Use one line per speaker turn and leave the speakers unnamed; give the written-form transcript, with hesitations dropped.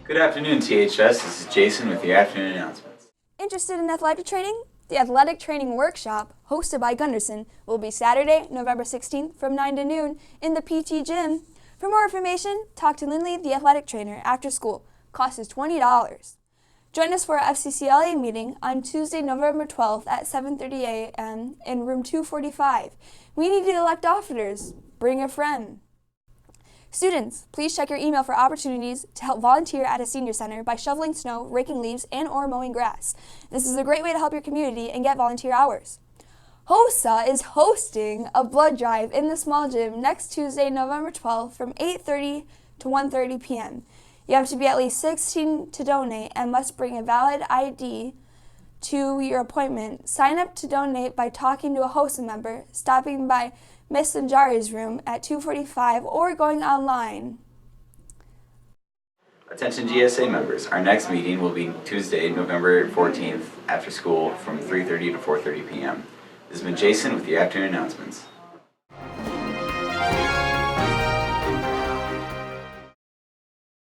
Good afternoon, THS. This is Jason with your afternoon announcements.
Interested in athletic training? The Athletic Training Workshop, hosted by Gunderson, will be Saturday, November 16th from 9 to noon in the PT Gym. For more information, talk to Lindley, the athletic trainer, after school. Cost is $20. Join us for our FCCLA meeting on Tuesday, November 12th at 7:30 a.m. in room 245. We need to elect officers. Bring a friend. Students, please check your email for opportunities to help volunteer at a senior center by shoveling snow, raking leaves, and/or mowing grass. This is a great way to help your community and get volunteer hours. HOSA is hosting a blood drive in the small gym next Tuesday, November 12th from 8:30 to 1:30 p.m. You have to be at least 16 to donate and must bring a valid ID to your appointment. Sign up to donate by talking to a HOSA member, stopping by Miss Sanjari's room at 2:45, or going online.
Attention GSA members, our next meeting will be Tuesday, November 14th after school from 3:30 to 4:30 p.m. This has been Jason with your afternoon announcements.